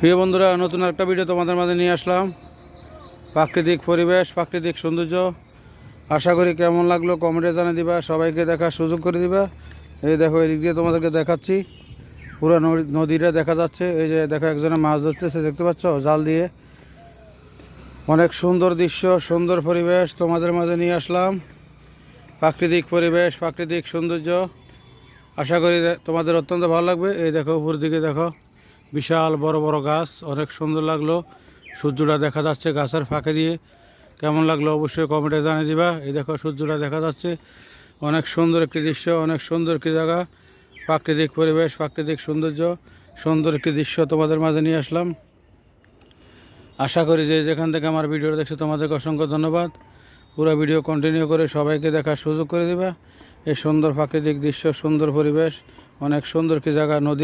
প্রিয় বন্ধুরা, নতুন একটা ভিডিও তোমাদের মাঝে নিয়ে আসলাম। প্রাকৃতিক পরিবেশ, প্রাকৃতিক সৌন্দর্য। আশা করি কেমন লাগলো কমেন্টে জানিয়ে দিবা, সবাইকে দেখার সুযোগ করে দিবা। এই দেখো, এদিক দিয়ে তোমাদেরকে দেখাচ্ছি, পুরো নদীটা দেখা যাচ্ছে। এই যে দেখো, একজনে মাছ ধরতেছে, দেখতে পাচ্ছ, জাল দিয়ে। অনেক সুন্দর দৃশ্য, সুন্দর পরিবেশ তোমাদের মাঝে নিয়ে আসলাম। প্রাকৃতিক পরিবেশ, প্রাকৃতিক সৌন্দর্য। আশা করি তোমাদের অত্যন্ত ভালো লাগবে। এই দেখো, উপর দিকে দেখো, বিশাল বড় বড় গাছ, অনেক সুন্দর লাগলো। সূর্যটা দেখা যাচ্ছে গাছের ফাঁকে দিয়ে। কেমন লাগলো অবশ্যই কমেন্টে জানিয়ে দিবা। এই দেখো, সূর্যটা দেখা যাচ্ছে। অনেক সুন্দর একটি দৃশ্য, অনেক সুন্দর একটি জায়গা। প্রাকৃতিক পরিবেশ, প্রাকৃতিক সৌন্দর্য, সুন্দর একটি দৃশ্য তোমাদের মাঝে নিয়ে আসলাম। আশা করি যে যেখান থেকে আমার ভিডিওটা দেখছো তোমাদেরকে অসংখ্য ধন্যবাদ। পুরো ভিডিও কন্টিনিউ করে সবাইকে দেখার সুযোগ করে দিবা। এই সুন্দর প্রাকৃতিক দৃশ্য, সুন্দর পরিবেশ, অনেক সুন্দর একটি জায়গা, নদী।